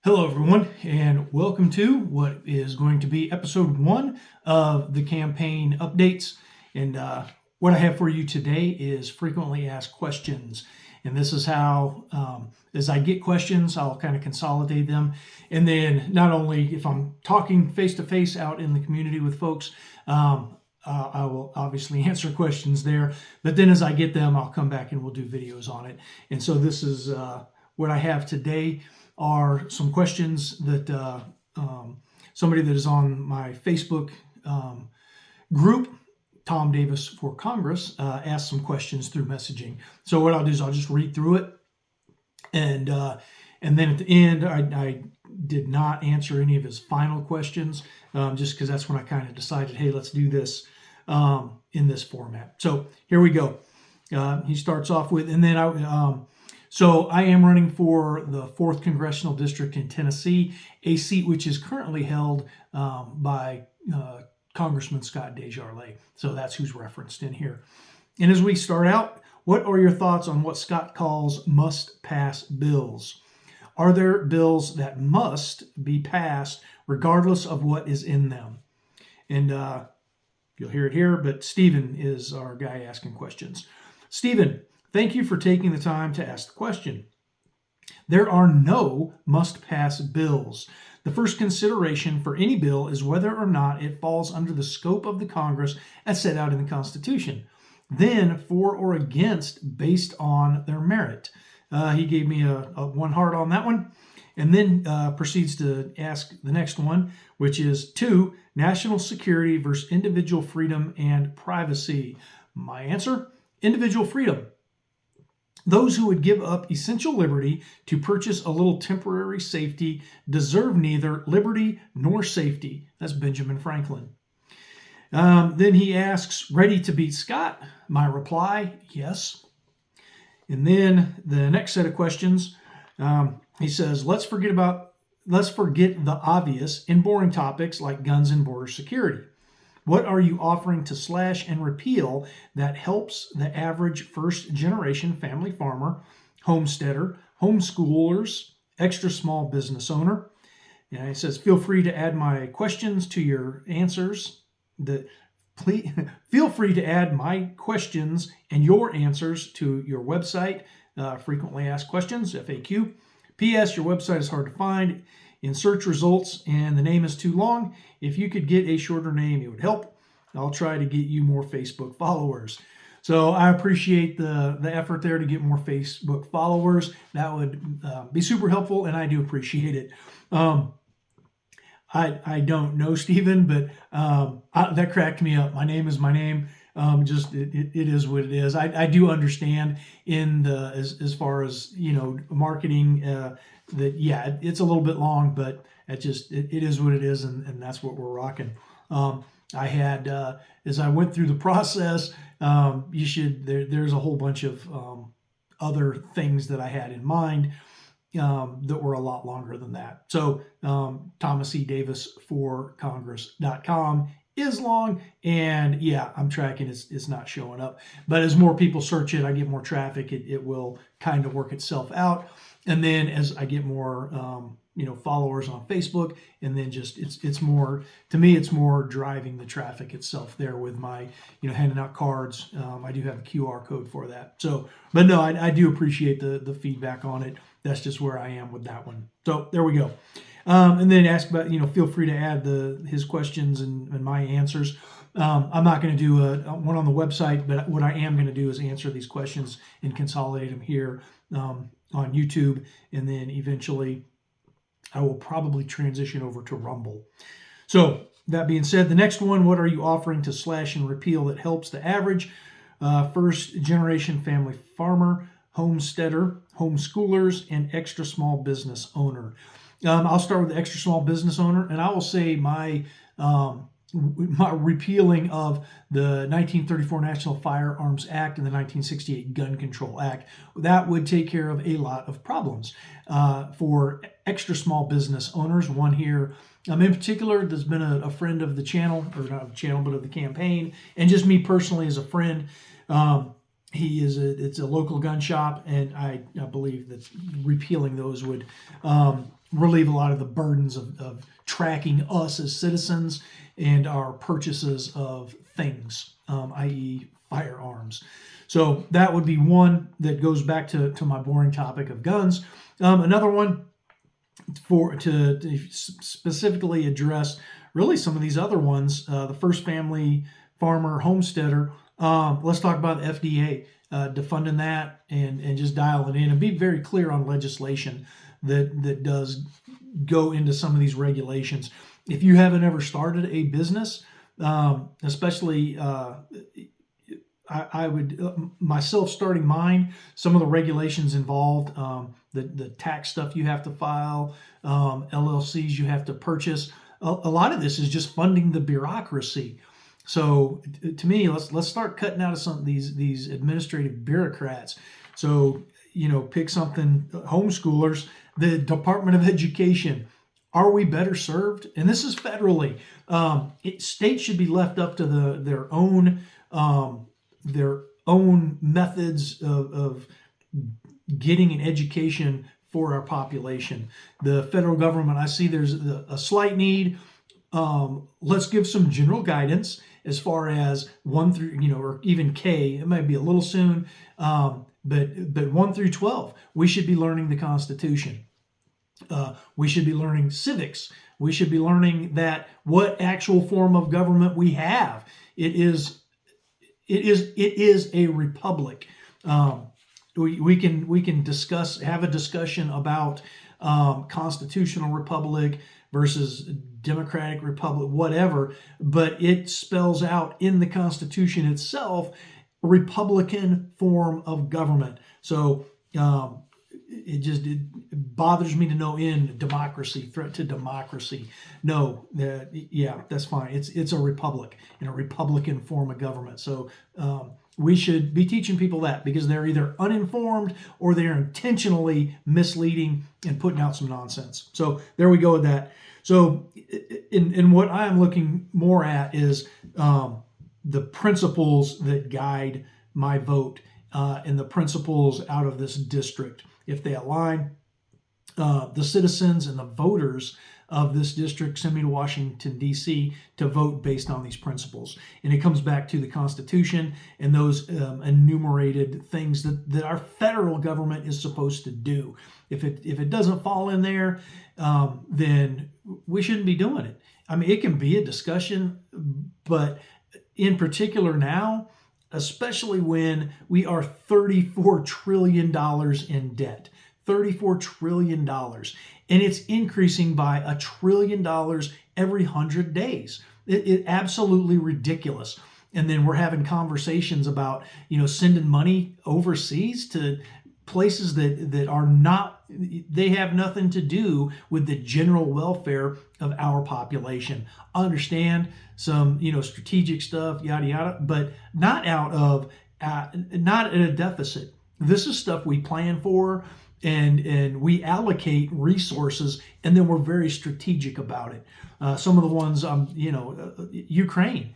Hello, everyone, and welcome to what is going to be episode 1 of the campaign updates. And what I have for you today is frequently asked questions. And this is how, as I get questions, I'll kind of consolidate them. And then not only if I'm talking face to face out in the community with folks, I will obviously answer questions there. But then as I get them, I'll come back and we'll do videos on it. And so this is what I have today are some questions that somebody that is on my Facebook group, Tom Davis for Congress, asked some questions through messaging. So what I'll do is I'll just read through it, and then at the end, I did not answer any of his final questions, just because that's when I kind of decided, hey, let's do this in this format. So here we go. He starts off with, and then so I am running for the 4th Congressional District in Tennessee, a seat which is currently held by Congressman Scott DesJarlais. So that's who's referenced in here. And as we start out, what are your thoughts on what Scott calls must-pass bills? Are there bills that must be passed regardless of what is in them? And you'll hear it here, but Stephen is our guy asking questions. Stephen, thank you for taking the time to ask the question. There are no must-pass bills. The first consideration for any bill is whether or not it falls under the scope of the Congress as set out in the Constitution. Then, for or against based on their merit. He gave me a 1 heart on that one, and then proceeds to ask the next one, which is 2, national security versus individual freedom and privacy. My answer, individual freedom. Those who would give up essential liberty to purchase a little temporary safety deserve neither liberty nor safety. That's Benjamin Franklin. Then he asks, ready to beat Scott? My reply, yes. And then the next set of questions, he says, let's forget the obvious and boring topics like guns and border security. What are you offering to slash and repeal that helps the average first-generation family farmer, homesteader, homeschoolers, extra small business owner? And it says, feel free to add my questions to your answers. Feel free to add my questions and your answers to your website, frequently asked questions, FAQ. P.S. Your website is hard to find in search results and the name is too long. If you could get a shorter name, it would help. I'll try to get you more Facebook followers. So I appreciate the effort there to get more Facebook followers. That would be super helpful, and I do appreciate it. I don't know Stephen, but that cracked me up. My name is my name. It is what it is. I do understand in the as far as marketing that it's a little bit long, but it is what it is, and that's what we're rocking. I had as I went through the process, there's a whole bunch of other things that I had in mind that were a lot longer than that. So Thomas E. Davis for Congress.com is long, and I'm tracking it's not showing up, but as more people search it, I get more traffic, it will kind of work itself out. And then as I get more followers on Facebook, and then just it's more, to me, it's more driving the traffic itself there with my handing out cards. I do have a QR code for that. So but no, I do appreciate the feedback on it. That's just where I am with that one. So there we go. And then ask about, feel free to add his questions and my answers. I'm not going to do one on the website, but what I am going to do is answer these questions and consolidate them here on YouTube. And then eventually I will probably transition over to Rumble. So that being said, the next one, what are you offering to slash and repeal that helps the average first generation family farmer, homesteader, homeschoolers, and extra small business owner? I'll start with the extra small business owner, and I will say my repealing of the 1934 National Firearms Act and the 1968 Gun Control Act. That would take care of a lot of problems for extra small business owners. One here in particular, there's been a friend of the channel, or not of the channel, but of the campaign, and just me personally as a friend. It's a local gun shop, and I believe that repealing those would relieve a lot of the burdens of tracking us as citizens and our purchases of things, i.e. firearms. So that would be one that goes back to my boring topic of guns. Another one to specifically address really some of these other ones, the first family farmer homesteader. Let's talk about the FDA defunding that and just dial it in and be very clear on legislation that does go into some of these regulations. If you haven't ever started a business, especially I would myself starting mine, some of the regulations involved, the tax stuff you have to file, LLCs you have to purchase. A lot of this is just funding the bureaucracy. So to me, let's start cutting out of some of these administrative bureaucrats. So pick something, homeschoolers, the Department of Education. Are we better served? And this is federally. States should be left up to their own methods of getting an education for our population. The federal government, I see there's a slight need. Let's give some general guidance as far as 1 through, or even K. It might be a little soon, but 1 through 12, we should be learning the Constitution. We should be learning civics. We should be learning that what actual form of government we have. It is a republic. We can have a discussion about constitutional republic versus democratic republic, whatever, but it spells out in the Constitution itself a republican form of government. So it bothers me to no end. Democracy, threat to democracy. No, that's fine. It's a republic and a republican form of government. So we should be teaching people that, because they're either uninformed or they're intentionally misleading and putting out some nonsense. So there we go with that. So in what I am looking more at is the principles that guide my vote and the principles out of this district. If they align, the citizens and the voters of this district send me to Washington, D.C. to vote based on these principles. And it comes back to the Constitution and those enumerated things that our federal government is supposed to do. If it doesn't fall in there, then we shouldn't be doing it. I mean, it can be a discussion, but in particular now, especially when we are $34 trillion in debt. $34 trillion. And it's increasing by $1 trillion every 100 days. It's absolutely ridiculous. And then we're having conversations about, sending money overseas to places that are not, they have nothing to do with the general welfare of our population. I understand some, strategic stuff, yada, yada, but not out of, not at a deficit. This is stuff we plan for, and we allocate resources, and then we're very strategic about it. Some of the ones, Ukraine,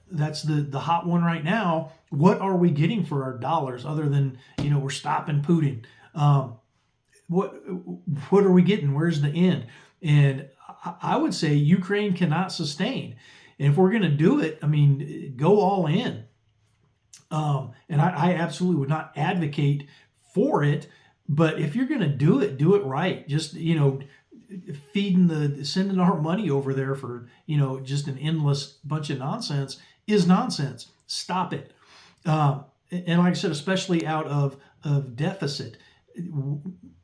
that's the hot one right now. What are we getting for our dollars other than, we're stopping Putin? What are we getting? Where's the end? And I would say Ukraine cannot sustain. And if we're going to do it, go all in. And I absolutely would not advocate for it. But if you're going to do it right. Just, sending our money over there for, just an endless bunch of nonsense is nonsense. Stop it. And like I said, especially out of deficit.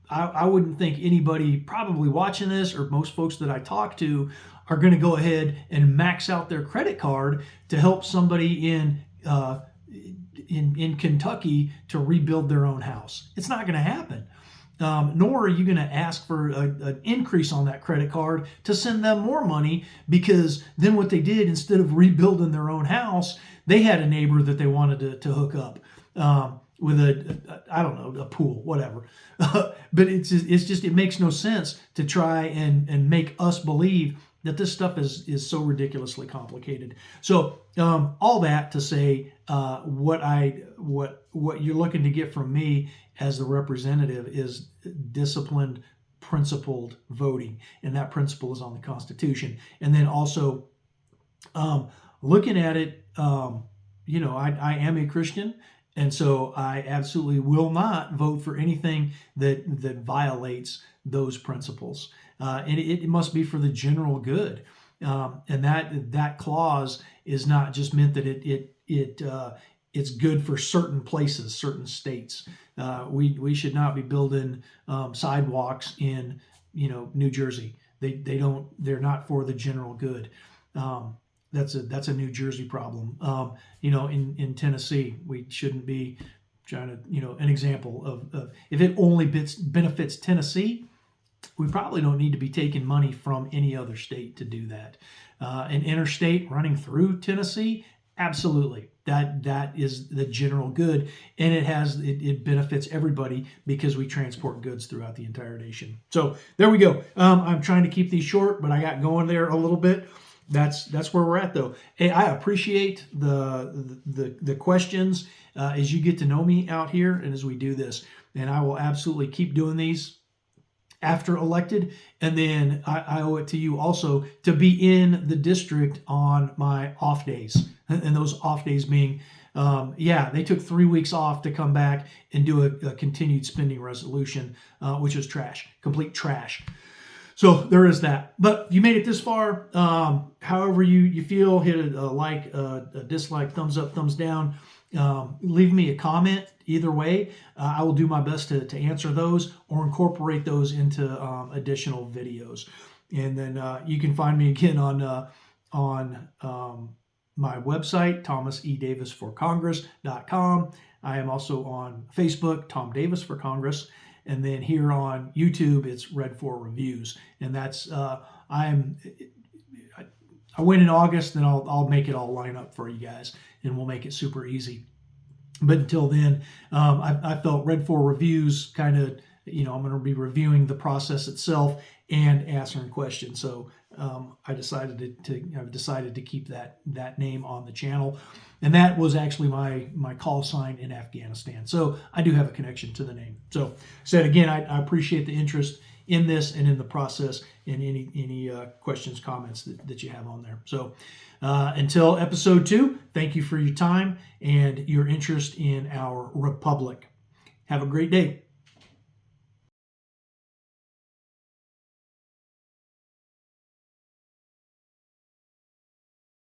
I wouldn't think anybody probably watching this, or most folks that I talk to, are going to go ahead and max out their credit card to help somebody in Kentucky to rebuild their own house. It's not going to happen. Nor are you going to ask for an increase on that credit card to send them more money, because then what they did, instead of rebuilding their own house, they had a neighbor that they wanted to hook up with a pool, whatever. But it makes no sense to try and make us believe that this stuff is so ridiculously complicated. So all that to say, what you're looking to get from me as the representative is disciplined, principled voting, and that principle is on the Constitution. And then also looking at it, I am a Christian. And so I absolutely will not vote for anything that violates those principles. And it must be for the general good. And that clause is not just meant that it's good for certain places, certain states. We should not be building sidewalks in New Jersey. They're not for the general good. That's a New Jersey problem. In Tennessee, we shouldn't be trying to, an example of if it only benefits Tennessee, we probably don't need to be taking money from any other state to do that. An interstate running through Tennessee, absolutely. That is the general good, and it benefits everybody because we transport goods throughout the entire nation. So there we go. I'm trying to keep these short, but I got going there a little bit. That's where we're at, though. Hey, I appreciate the questions as you get to know me out here and as we do this, and I will absolutely keep doing these after elected. And then I owe it to you also to be in the district on my off days, and those off days being they took 3 weeks off to come back and do a continued spending resolution, which was trash, complete trash. So there is that. But you made it this far. However you feel, hit a like, a dislike, thumbs up, thumbs down. Leave me a comment. Either way, I will do my best to answer those or incorporate those into additional videos. And then you can find me again on my website, thomasedavisforcongress.com. I am also on Facebook, Tom Davis for Congress. And then here on YouTube, it's Red 4 Reviews. And that's, I win in August, then I'll make it all line up for you guys, and we'll make it super easy. But until then, I felt Red 4 Reviews kind of, I'm going to be reviewing the process itself and answering questions. So I've decided to keep that name on the channel. And that was actually my call sign in Afghanistan. So I do have a connection to the name. So said again, I appreciate the interest in this and in the process, and any questions, comments that you have on there. So until episode 2, thank you for your time and your interest in our republic. Have a great day.